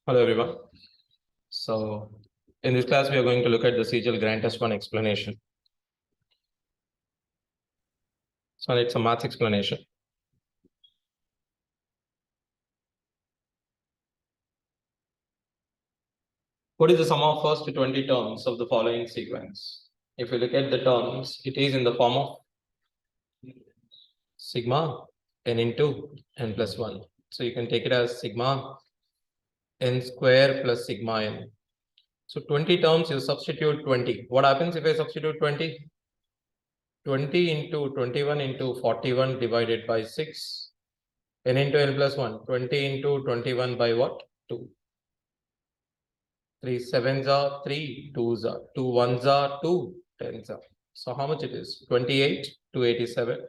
Hello everyone. So in this class, we are going to look at the CGL Grand Test 1 explanation. So it's a math explanation. What is the sum of first 20 terms of the following sequence? If you look at the terms, it is in the form of sigma n into n plus 1. So you can take it as sigma n square plus sigma n. So 20 terms, you substitute 20. What happens if I substitute 20? 20 into 21 into 41 divided by 6. N into n plus 1. 20 into 21 by what? 2. 3 sevens are 3, 2s are 2 1s are 2, 10s are. So how much it is? 28, 287,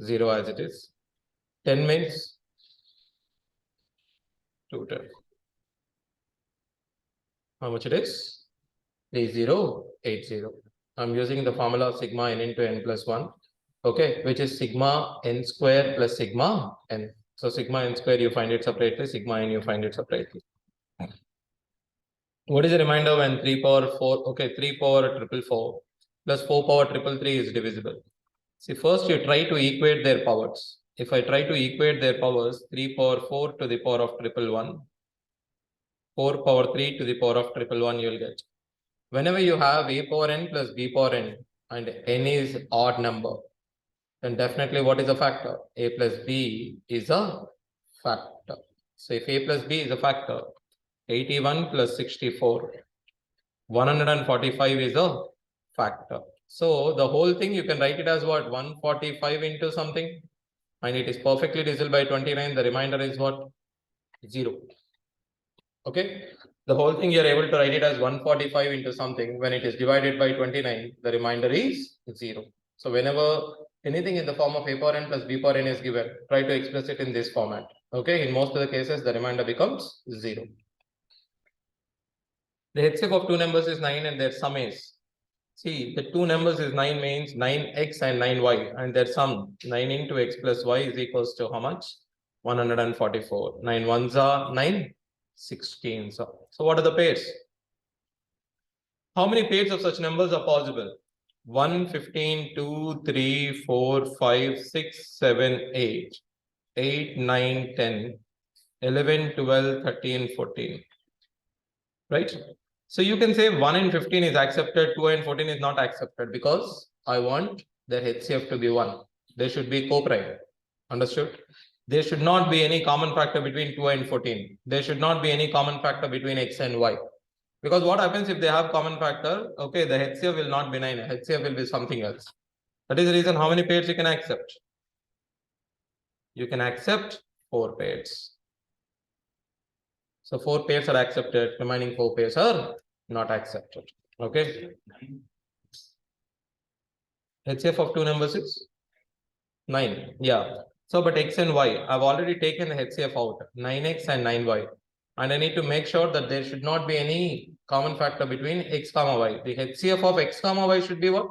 0 as it is. 10 means 210. How much it is? 3080. I'm using the formula sigma n into n plus 1. Okay, which is sigma n square plus sigma n. So sigma n square you find it separately, sigma n you find it separately. What is the remainder when 3 power 4? Okay, 3 power 444 plus 4 power 333 is divisible. See, first you try to equate their powers. If I try to equate their powers, 3 power 4 to the power of 111, 4 power 3 to the power of 111, you will get. Whenever you have a power n plus b power n and n is odd number, then definitely what is a factor? A plus b is a factor. So if a plus b is a factor, 81 plus 64, 145 is a factor. So the whole thing you can write it as what? 145 into something, and it is perfectly divisible by 29. The remainder is what? 0. Okay. The whole thing you're able to write it as 145 into something. When it is divided by 29, the remainder is 0. So whenever anything in the form of a power n plus b power n is given, try to express it in this format. Okay. In most of the cases, the remainder becomes 0. The HCF of two numbers is 9 and their sum is. See, the two numbers is 9 means 9x and 9y, and their sum 9 into x plus y is equals to how much? 144. 9 ones are 9, 16. So what are the pairs? How many pairs of such numbers are possible? 1, 15, 2, 3, 4, 5, 6, 7, 8, 8, 9, 10, 11, 12, 13, 14. Right? So you can say 1 and 15 is accepted, 2 and 14 is not accepted because I want the HCF to be 1. There should be co-prime. Understood? There should not be any common factor between 2 and 14. There should not be any common factor between x and y. Because what happens if they have common factor? Okay, the HCF will not be 9. HCF will be something else. That is the reason how many pairs you can accept. You can accept 4 pairs. So 4 pairs are accepted, remaining 4 pairs are not accepted. Okay. HCF of two numbers is 9. Yeah. So, but x and y, I've already taken the HCF out, 9x and 9y. And I need to make sure that there should not be any common factor between x comma y. The HCF of x comma y should be what?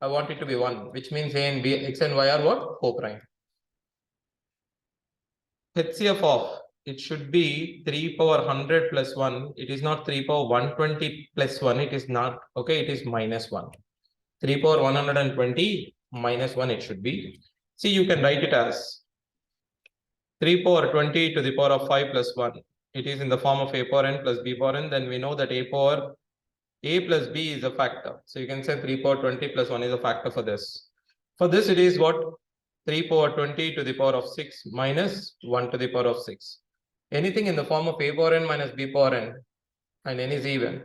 I want it to be 1, which means a and b, x and y are what? Co-prime. HCF of, it should be 3 power 100 plus 1. It is not 3 power 120 plus 1. It is not. Okay, it is minus 1. 3 power 120 minus 1 it should be. See, you can write it as 3 power 20 to the power of 5 plus 1. It is in the form of a power n plus b power n. Then we know that a power a plus b is a factor. So you can say 3 power 20 plus 1 is a factor for this. For this, it is what? 3 power 20 to the power of 6 minus 1 to the power of 6. Anything in the form of a power n minus b power n and n is even.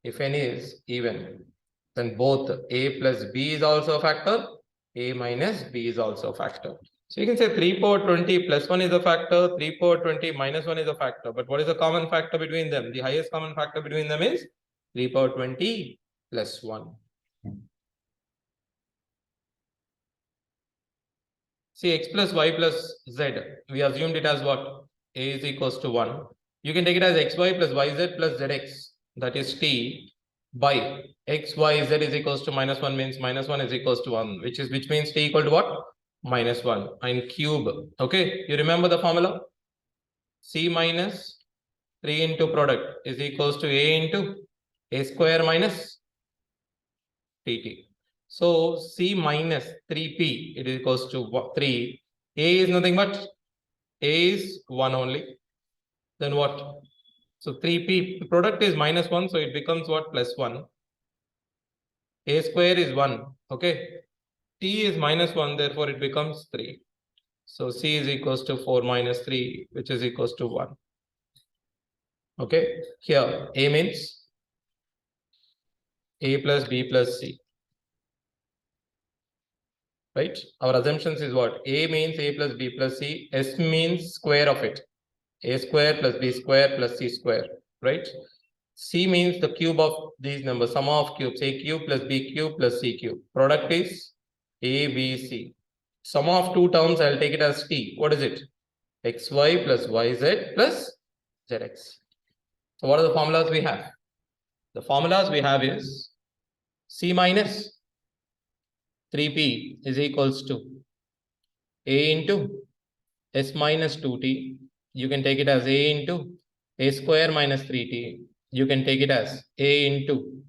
If n is even, then both a plus b is also a factor, a minus b is also a factor. So you can say 3 power 20 plus 1 is a factor, 3 power 20 minus 1 is a factor. But what is the common factor between them? The highest common factor between them is 3 power 20 plus 1. See, x plus y plus z, we assumed it as what? A is equals to 1. You can take it as xy plus yz plus zx, that is t, by x, y, z is equals to minus 1 means minus 1 is equals to 1, which means t equal to what? Minus 1 and cube. Okay, you remember the formula? C minus 3 into product is equals to a into a square minus pt. So c minus 3p, it is equals to 3. A is nothing but a is 1 only. Then what? So 3p product is minus 1, so it becomes what? Plus 1. A square is 1. Okay. T is minus 1, therefore it becomes 3. So c is equals to 4 minus 3, which is equals to 1. Okay. Here a means a plus b plus c. Right? Our assumptions is what? A means a plus b plus c. S means square of it. A square plus b square plus c square. Right? C means the cube of these numbers, sum of cubes, a cube plus b cube plus c cube. Product is a, b, c. Sum of two terms, I'll take it as t. What is it? xy plus yz plus zx. So what are the formulas we have? The formulas we have is c minus 3p is equals to a into s minus 2t. You can take it as a into a square minus 3t. You can take it as a into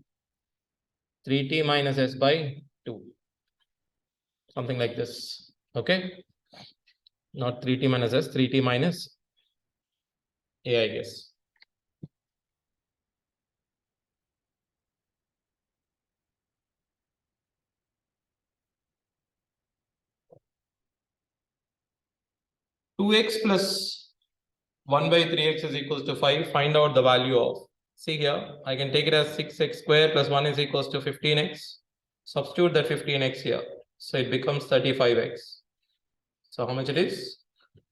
3t minus s by 2. Something like this. Okay. Not 3t minus s, 3t minus a, I guess. Two x plus 1 by 3x is equals to 5. Find out the value of. See here, I can take it as 6x square plus 1 is equals to 15x. Substitute that 15x here. So it becomes 35x. So how much it is?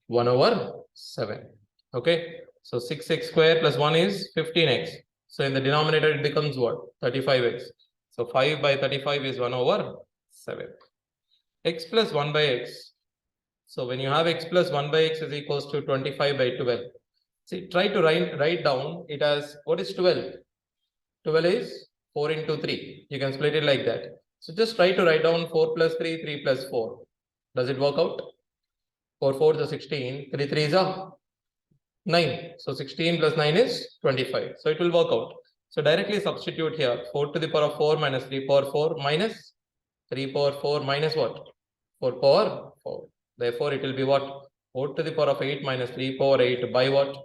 1 over 7. Okay. So 6x square plus 1 is 15x. So in the denominator, it becomes what? 35x. So 5 by 35 is 1 over 7. X plus 1 by x. So when you have x plus 1 by x is equals to 25 by 12. See, try to write down it as, what is 12? 12 is 4 into 3. You can split it like that. So just try to write down 4 plus 3, 3 plus 4. Does it work out? 4 4 is 16, 3 3 is 9. So 16 plus 9 is 25. So it will work out. So directly substitute here 4 to the power of 4 minus 3 power 4 minus 3 power 4 minus what? 4 power 4. Therefore, it will be what? 4 to the power of 8 minus 3 power 8 by what?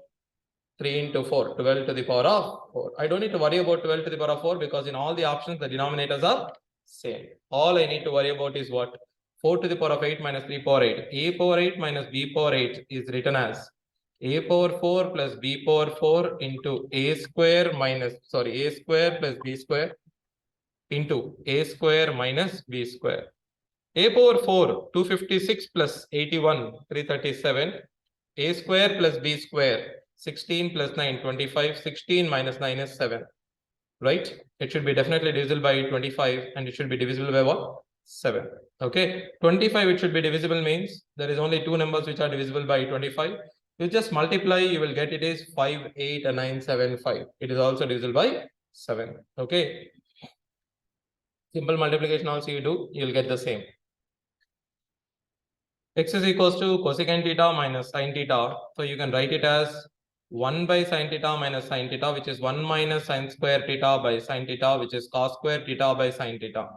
3 into 4, 12 to the power of 4. I don't need to worry about 12 to the power of 4 because in all the options, the denominators are same. All I need to worry about is what? 4 to the power of 8 minus 3 power 8. A power 8 minus b power 8 is written as a power 4 plus b power 4 into a square plus b square into a square minus b square. A power 4, 256 plus 81, 337. A square plus b square, 16 plus 9, 25. 16 minus 9 is 7. Right? It should be definitely divisible by 25 and it should be divisible by what? 7. Okay. 25 it should be divisible means there is only two numbers which are divisible by 25. You just multiply, you will get it is 5, 8, and 9, 7, 5. It is also divisible by 7. Okay. Simple multiplication also you do, you will get the same. X is equals to cosecant theta minus sin theta. So you can write it as 1 by sin theta minus sin theta, which is 1 minus sin square theta by sin theta, which is cos square theta by sin theta.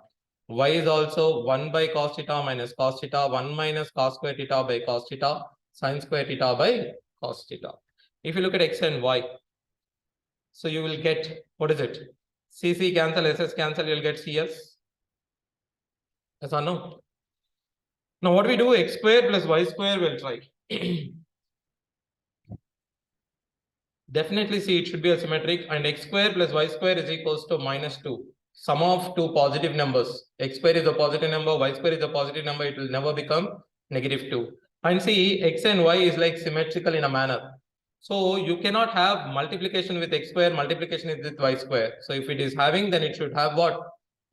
Y is also 1 by cos theta minus cos theta, 1 minus cos square theta by cos theta, sin square theta by cos theta. If you look at x and y, so you will get, what is it? CC cancel, SS cancel, you will get CS. Yes or no? Now what we do, x square plus y square will try. Definitely see it should be a symmetric and x square plus y square is equals to minus 2. Sum of two positive numbers. X square is a positive number, y square is a positive number. It will never become negative 2. And see, x and y is like symmetrical in a manner. So you cannot have multiplication with x square, multiplication with y square. So if it is having, then it should have what?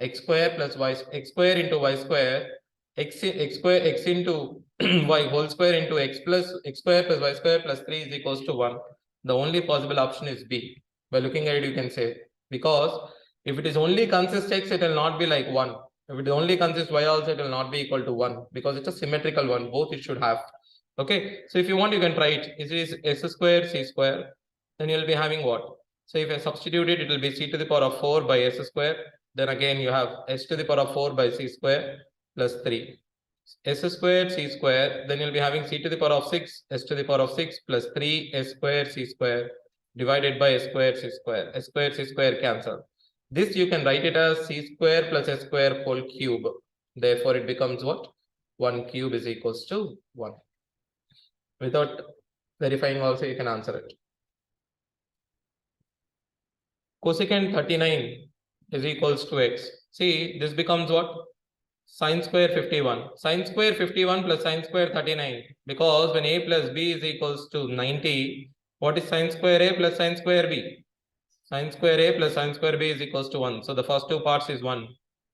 X square plus y, x square into y square, x into y whole square into x square plus y square plus 3 is equals to 1. The only possible option is B. By looking at it, you can say, because if it is only consists x, it will not be like 1. If it only consists y also, it will not be equal to 1 because it's a symmetrical one. Both it should have. Okay. So if you want, you can try it. It is s square, c square. then you'll be having what? So if I substitute it, it will be c to the power of 4 by s square. Then again you have s to the power of 4 by c square plus 3. S square c square, then you'll be having c to the power of 6, s to the power of 6 plus 3 s square c square divided by s square c square. S square c square cancel. This you can write it as c square plus s square whole cube. Therefore it becomes what? 1 cube is equals to 1. Without verifying also you can answer it. Cosecant 39 is equals to x. See, this becomes what? Sine square 51. Sine square 51 plus sine square 39. Because when a plus b is equals to 90, what is sine square a plus sine square b? Sine square a plus sine square b is equals to 1. So the first two parts is 1.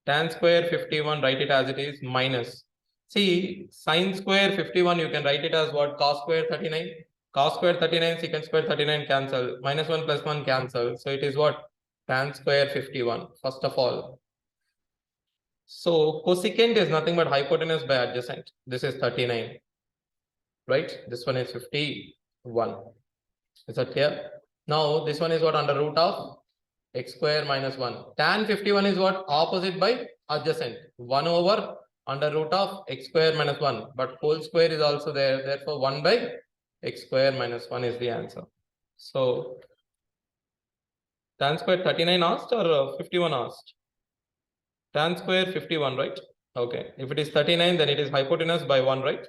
Tan square 51, write it as it is, minus. See, sine square 51, you can write it as what? Cos square 39. Cos square 39, secant square 39 cancel. Minus 1 plus 1 cancel. So it is what? Tan square 51, first of all. So cosecant is nothing but hypotenuse by adjacent. This is 39. Right? This one is 51. Is that clear? Now this one is what? Under root of x square minus 1. Tan 51 is what? Opposite by adjacent. 1 over under root of x square minus 1. But whole square is also there. Therefore 1 by x square minus 1 is the answer. So tan square 39 asked or 51 asked? Tan square 51, right? Okay. If it is 39, then it is hypotenuse by 1, right?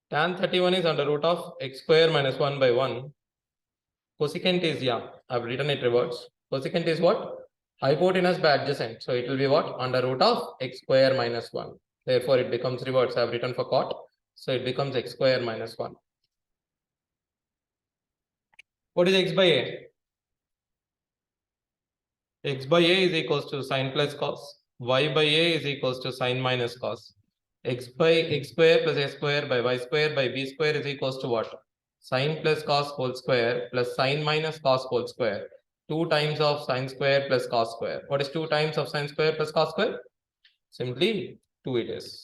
Tan 31 is under root of x square minus 1 by 1. Cosecant is, yeah, I've written it reverse. Cosecant is what? Hypotenuse by adjacent. So it will be what? Under root of x square minus 1. Therefore, it becomes reverse. I've written for cot. So it becomes x square minus 1. What is x by a? X by a is equals to sine plus cos. Y by a is equals to sine minus cos. X by x square plus a square by y square by b square is equals to what? Sine plus cos whole square plus sine minus cos whole square. 2 times of sine square plus cos square. What is 2 times of sine square plus cos square? Simply 2 it is.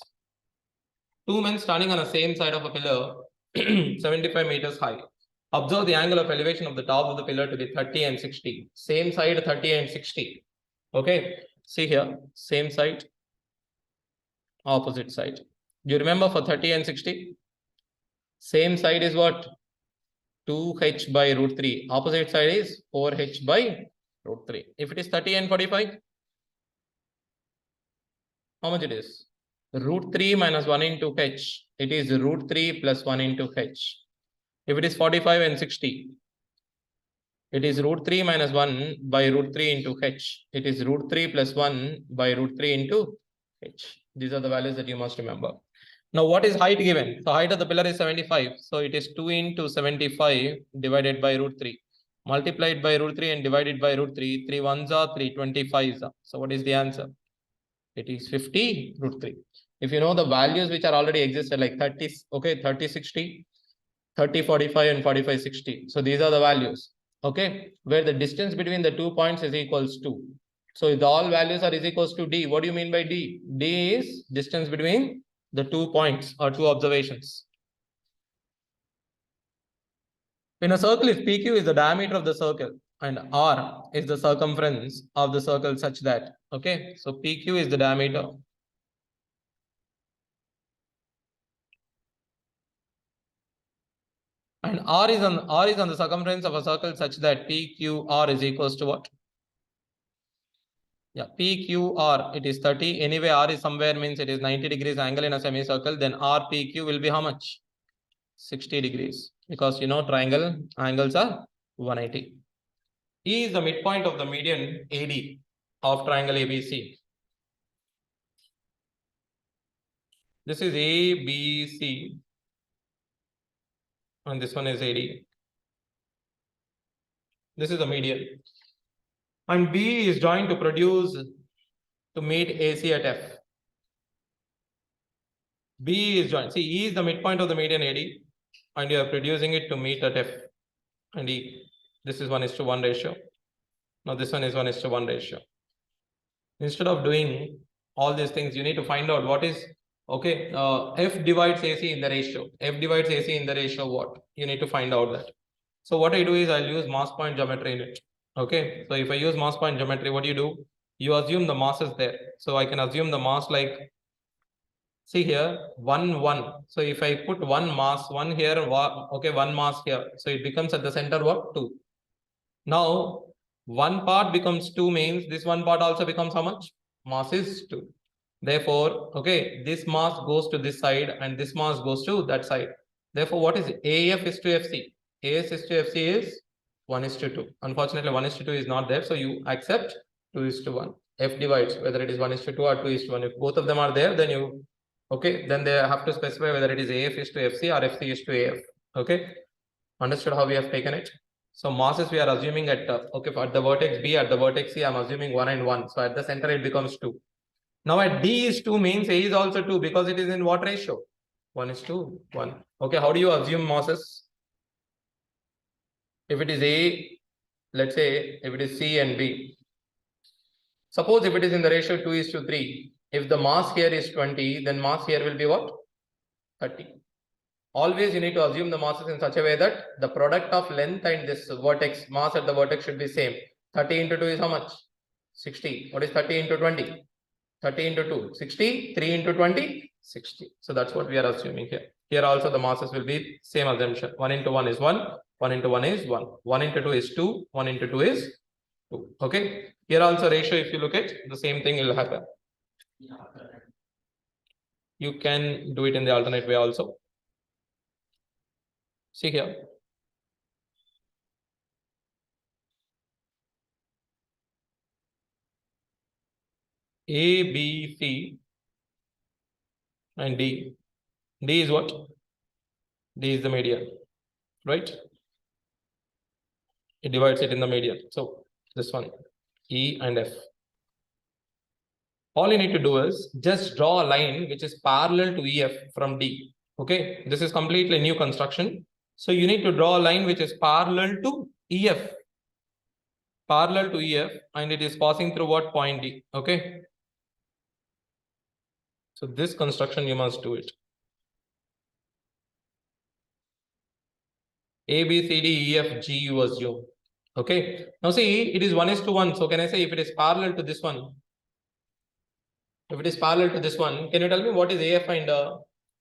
Two men standing on the same side of a pillar 75 meters high. Observe the angle of elevation of the top of the pillar to be 30 and 60. Same side 30 and 60. Okay, see here, same side, opposite side. Do you remember for 30 and 60? Same side is what? 2h by root 3. Opposite side is 4h by root 3. If it is 30 and 45, how much it is? Root 3 minus 1 into h. It is root 3 plus 1 into h. If it is 45 and 60, it is root 3 minus 1 by root 3 into h. It is root 3 plus 1 by root 3 into h. These are the values that you must remember. Now, what is height given? The height of the pillar is 75. So it is 2 into 75 divided by root 3. Multiplied by root 3 and divided by root 3. 3 ones are 3, 25s are. So what is the answer? It is 50 root 3. If you know the values which are already existed, like 30, okay, 30, 60, 30, 45 and 45, 60. So these are the values, okay, where the distance between the 2 points is equals to. So if all values are is equals to d, what do you mean by d? D is distance between the 2 points or 2 observations. In a circle, if PQ is the diameter of the circle and R is the circumference of the circle such that, okay, so PQ is the diameter. And R is on the circumference of a circle such that PQR is equals to what? Yeah, PQR, it is 30. Anyway, R is somewhere means it is 90 degrees angle in a semicircle. Then RPQ will be how much? 60 degrees. Because you know triangle angles are 180. E is the midpoint of the median AD of triangle ABC. This is ABC. And this one is AD. This is the median. And B is joined to produce to meet AC at F. B is joined. See, E is the midpoint of the median AD, and you are producing it to meet at F and E. This is 1:1 ratio. Now this one is 1:1 ratio. Instead of doing all these things, you need to find out what is Okay, F divides AC in the ratio. F divides AC in the ratio what? You need to find out that. So what I do is I'll use mass point geometry in it. Okay, so if I use mass point geometry, what do? You assume the mass is there. So I can assume the mass like, see here, 1. So if I put one mass, one here, okay, one mass here. So it becomes at the center what? 2. Now, one part becomes 2 means this one part also becomes how much? Mass is 2. Therefore, okay, this mass goes to this side and this mass goes to that side. Therefore, what is AF is to FC? AS is to FC is 1:2. Unfortunately, 1:2 is not there. So you accept 2:1. F divides whether it is 1:2 or 2:1. If both of them are there, then you, okay, then they have to specify whether it is AF is to FC or FC is to AF. Okay, understood how we have taken it? So masses we are assuming at, okay, at the vertex B, at the vertex C, I'm assuming 1 and 1. So at the center, it becomes 2. Now at D is 2 means A is also 2 because it is in what ratio? 1:1. Okay, how do you assume masses? If it is A, let's say if it is C and B. Suppose if it is in the ratio 2:3, if the mass here is 20, then mass here will be what? 30. Always you need to assume the masses in such a way that the product of length and this vertex, mass at the vertex should be same. 30 into 2 is how much? 60. What is 30 into 20? 30 into 2, 60. 3 into 20, 60. So that's what we are assuming here. Here also the masses will be same assumption. 1 into 1 is 1. 1 into 1 is 1. 1 into 2 is 2. 1 into 2 is 2. Okay. Here also ratio, if you look at the same thing will happen. You can do it in the alternate way also. See here. A, B, C, and D. D is what? D is the median, right? It divides it in the median. So this one, E and F. All you need to do is just draw a line which is parallel to EF from D. Okay, this is completely new construction. So you need to draw a line which is parallel to EF. Parallel to EF, and it is passing through what? Point D. Okay. So this construction you must do it. A, B, C, D, E, F, G you assume. Okay. Now see, it is 1:1. So can I say if it is parallel to this one? If it is parallel to this one, can you tell me what is AF and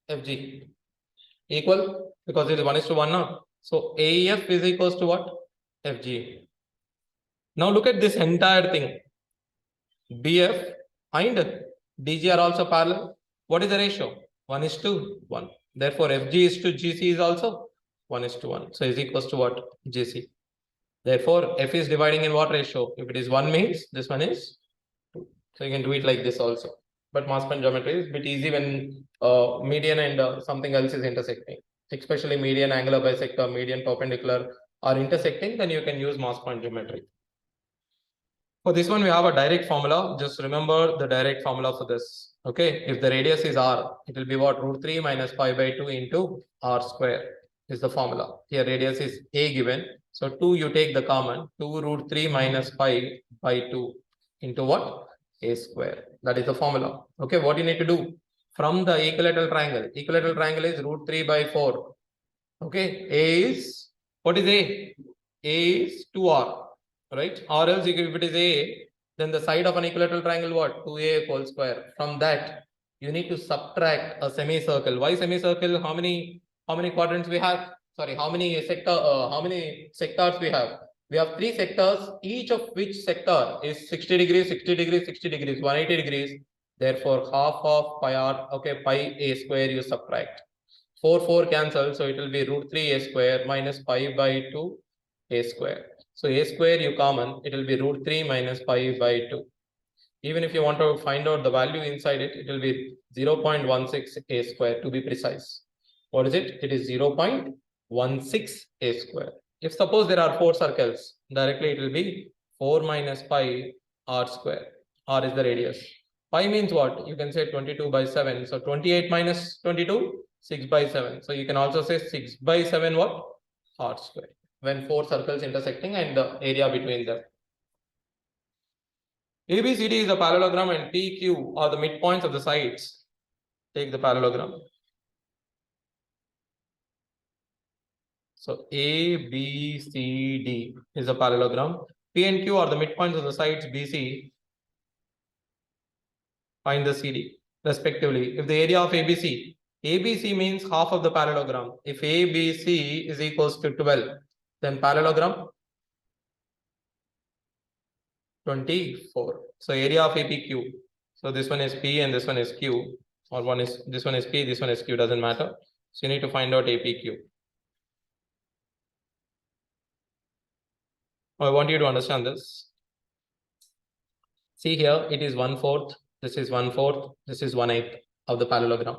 FG? Equal, because it is 1:1 now. So AF is equals to what? FG. Now look at this entire thing. BF and DG are also parallel. What is the ratio? 1:1. Therefore, FG is to GC is also 1:1. So is equals to what? GC. Therefore, F is dividing in what ratio? If it is 1 means this one is 2. So you can do it like this also. But mass point geometry is a bit easy when median and something else is intersecting. Especially median, angular bisector, median, perpendicular are intersecting, then you can use mass point geometry. For this one, we have a direct formula. Just remember the direct formula for this. Okay, if the radius is r, it will be what? √3 minus pi/2 into r square is the formula. Here radius is a given. So 2 you take the common. 2 √3 minus pi/2 into what? A square. That is the formula. Okay, what you need to do? From the equilateral triangle. Equilateral triangle is √3/4. Okay, A is, what is A? A is 2r. Right? Or else if it is A, then the side of an equilateral triangle what? 2a whole square. From that, you need to subtract a semicircle. Why semicircle? How many quadrants we have? Sorry, how many sectors we have? We have 3 sectors, each of which sector is 60 degrees, 60 degrees, 60 degrees, 180 degrees. Therefore, half of pi r, okay, pi a square you subtract. 4 cancel, so it will be √3a square minus pi/2 a square. So a square you common, it will be √3 minus pi/2. Even if you want to find out the value inside it, it will be 0.16 a square to be precise. What is it? It is 0.16 a square. If suppose there are 4 circles, directly it will be 4 minus pi r square. R is the radius. Pi means what? You can say 22/7. So 28 minus 22, 6/7. So you can also say 6/7 what? R square. When 4 circles intersecting and the area between them. ABCD is a parallelogram and PQ are the midpoints of the sides. Take the parallelogram. So A, B, C, D is a parallelogram. P and Q are the midpoints of the sides BC. Find the CD respectively. If the area of ABC means half of the parallelogram. If ABC is equals to 12, then parallelogram 24. So area of APQ. So this one is P and this one is Q, or this one is P, this one is Q, doesn't matter. So you need to find out APQ. I want you to understand this. See here, it is 1/4, this is 1/4, this is 1/8 of the parallelogram.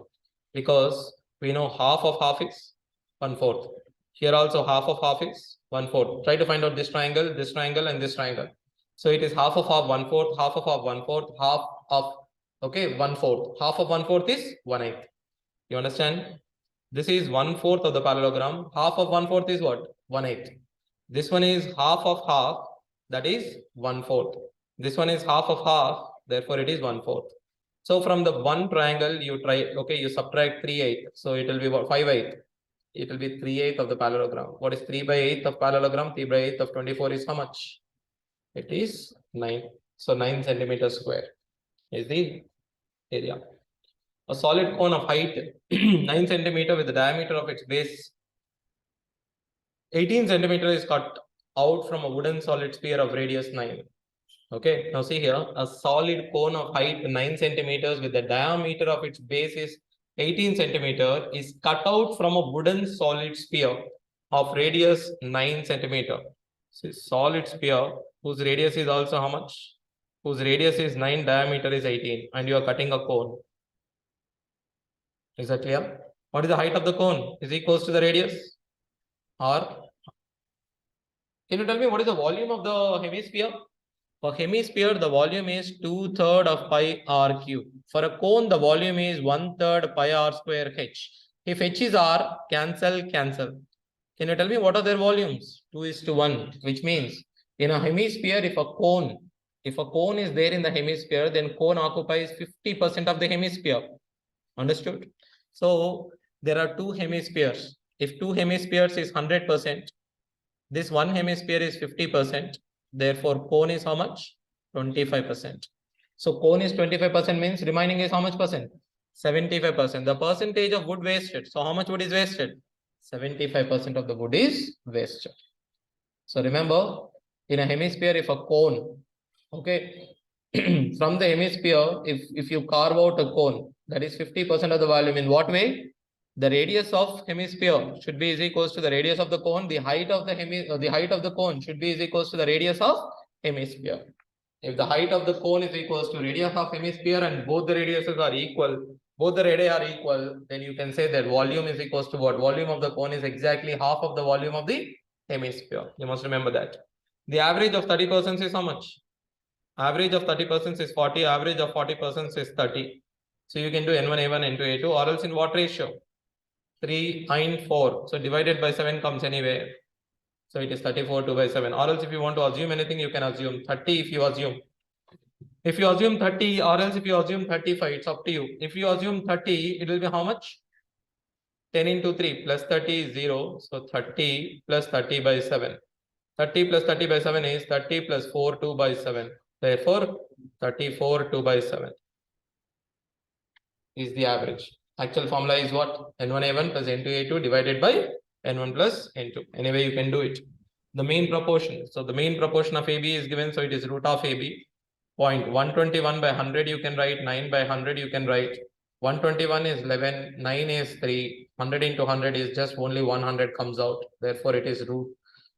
Because we know half of half is 1/4. Here also half of half is 1/4. Try to find out this triangle, and this triangle. So it is half of half 1/4, half of half 1/4, half of, okay, 1/4. Half of 1/4 is 1/8. You understand? This is 1/4 of the parallelogram. Half of 1/4 is what? 1/8. This one is half of half, that is 1/4. This one is half of half, therefore it is 1/4. So from the one triangle, you try, okay, you subtract 3/8. So it will be what? 5/8. It will be 3/8 of the parallelogram. What is 3/8 of parallelogram? 3/8 of 24 is how much? It is 9. So 9 centimeters square is the area. A solid cone of height 9 centimeter with the diameter of its base 18 centimeter is cut out from a wooden solid sphere of radius 9. Okay, now see here, a solid cone of height 9 centimeters with the diameter of its base is 18 centimeter is cut out from a wooden solid sphere of radius 9 centimeter. See, solid sphere whose radius is also how much? Whose radius is 9, diameter is 18, and you are cutting a cone. Is that clear? What is the height of the cone? Is equals to the radius? Or can you tell me what is the volume of the hemisphere? For hemisphere, the volume is 2/3 of pi r cube. For a cone, the volume is 1/3 pi r square h. If h is r, cancel. Can you tell me what are their volumes? 2:1, which means in a hemisphere, if a cone is there in the hemisphere, then cone occupies 50% of the hemisphere. Understood? So there are two hemispheres. If two hemispheres is 100%, this one hemisphere is 50%. Therefore, cone is how much? 25%. So cone is 25% means remaining is how much percent? 75%. The percentage of wood wasted. So how much wood is wasted? 75% of the wood is wasted. So remember, in a hemisphere, if a cone, okay, from the hemisphere, if you carve out a cone, that is 50% of the volume. In what way? The radius of hemisphere should be is equals to the radius of the cone. The height of the cone should be is equals to the radius of hemisphere. If the height of the cone is equals to radius of hemisphere and both the radiuses are equal, both the radii are equal, then you can say that volume is equals to what? Volume of the cone is exactly half of the volume of the hemisphere. You must remember that. The average of 30% is how much? Average of 30% is 40, average of 40% is 30. So you can do N1, A1, N2, A2, or else in what ratio? 3 and 4. So divided by 7 comes anyway. So it is 34, 2 by 7. Or else if you want to assume anything, you can assume 30 if you assume. If you assume 30, or else if you assume 35, it's up to you. If you assume 30, it will be how much? 10 into 3 plus 30 is 0. So 30 plus 30 by 7. 30 plus 30 by 7 is 30 plus 4, 2 by 7. Therefore, 34, 2 by 7 is the average. Actual formula is what? N1A1 plus N2A2 divided by N1 plus N2. Anyway, you can do it. The mean proportion. So the mean proportion of AB is given. So it is root of AB. 0.121 by 100 you can write. 9 by 100 you can write. 121 is 11. 9 is 3. 100 into 100 is just only 100 comes out. Therefore, it is root.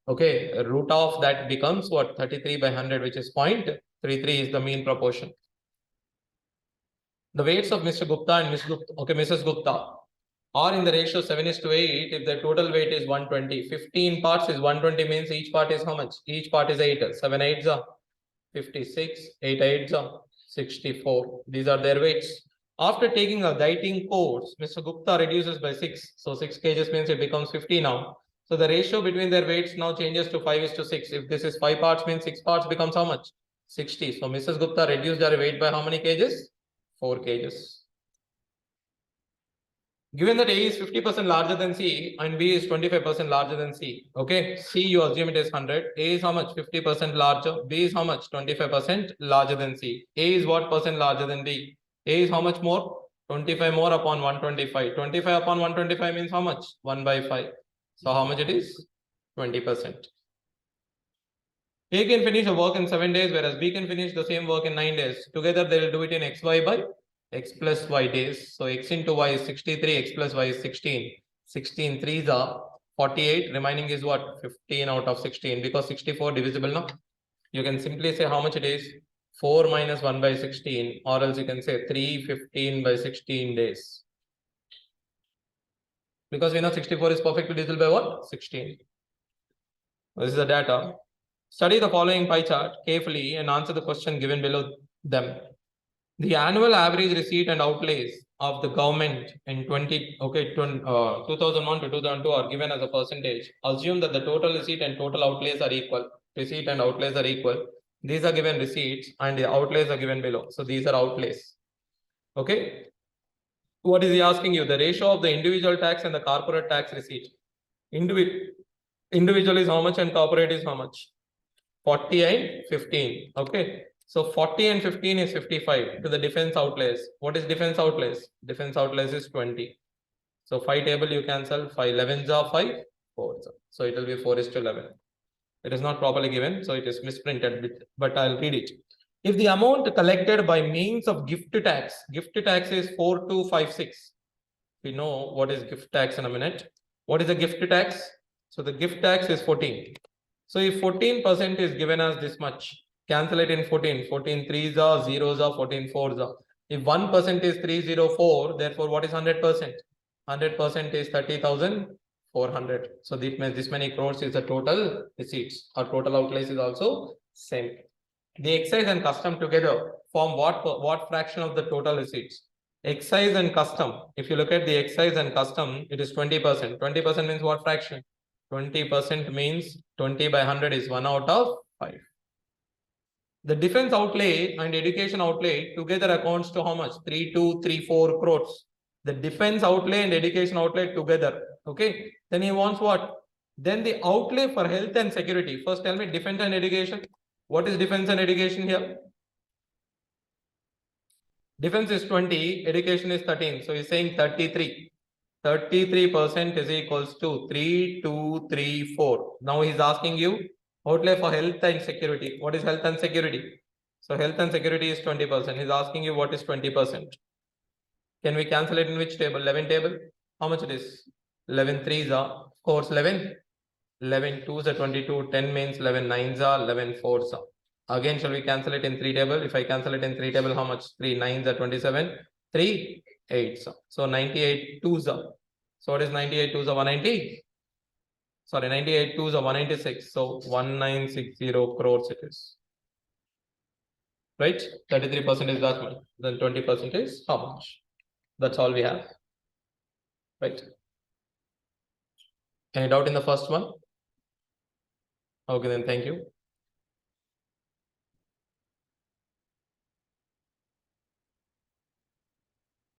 Okay, root of that becomes what? 33 by 100, which is 0.33 is the mean proportion. The weights of Mr. Gupta and Mrs. Gupta are in the ratio 7:8. If the total weight is 120, 15 parts is 120 means each part is how much? Each part is 8. 7 8s are 56, 8 8s are 64. These are their weights. After taking a dieting course, Mr. Gupta reduces by 6. So 6 kgs means it becomes 50 now. So the ratio between their weights now changes to 5:6. If this is 5 parts means 6 parts becomes how much? 60. So Mrs. Gupta reduced her weight by how many kgs? 4 kgs. Given that A is 50% larger than C and B is 25% larger than C. Okay, C you assume it is 100. A is how much? 50% larger. B is how much? 25% larger than C. A is what percent larger than B? A is how much more? 25 more upon 125. 25 upon 125 means how much? 1 by 5. So how much it is? 20%. A can finish a work in 7 days, whereas B can finish the same work in 9 days. Together they will do it in xy by x plus y days. So x into y is 63, x plus y is 16. 16 3s are 48. Remaining is what? 15 out of 16, because 64 divisible now. You can simply say how much it is. 4 minus 1 by 16, or else you can say 3 15 by 16 days. Because we know 64 is perfectly divisible by what? 16. This is the data. Study the following pie chart carefully and answer the question given below them. The annual average receipt and outlays of the government in 2001 to 2002 are given as a percentage. Assume that the total receipt and total outlays are equal. Receipt and outlays are equal. These are given receipts and the outlays are given below. So these are outlays. Okay. What is he asking you? The ratio of the individual tax and the corporate tax receipt. Individual is how much and corporate is how much? 40 and 15. Okay. So 40 and 15 is 55 to the defense outlays. What is defense outlays? Defense outlays is 20. So 5 table you cancel. 5 11s are 5, 4s. So it will be 4:11. It is not properly given, so it is misprinted, but I'll read it. If the amount collected by means of gift tax is 4256. We know what is gift tax in a minute. What is the gift tax? So the gift tax is 14. So if 14% is given as this much, cancel it in 14. 14 3s are, 0s are, 14 4s are. If 1% is 304, therefore what is 100%? 100% is 30,400. So this many crores is the total receipts. Our total outlays is also same. The excise and custom together form what fraction of the total receipts? Excise and custom. If you look at the excise and custom, it is 20%. 20% means what fraction? 20% means 20 by 100 is 1 out of 5. The defense outlay and education outlay together accounts to how much? 3234 crores. The defense outlay and education outlay together. Okay. Then he wants what? Then the outlay for health and security. First tell me defense and education. What is defense and education here? Defense is 20, education is 13. So he's saying 33. 33% is equals to 3234. Now he's asking you outlay for health and security. What is health and security? So health and security is 20%. He's asking you what is 20%. Can we cancel it in which table? 11 table. How much it is? 11 3s are, of course, 11. 11 2s are 22. 10 means 11 9s are, 11 4s are. Again, shall we cancel it in 3 table? If I cancel it in 3 table, how much? 3 9s are 27. 3 8s are. So 98 2s are. So what is 98 2s are 190? Sorry, 98 2s are 196. So 1960 crores it is. Right? 33% is that much. Then 20% is how much? That's all we have. Right? Any doubt in the first one? Okay, then thank you.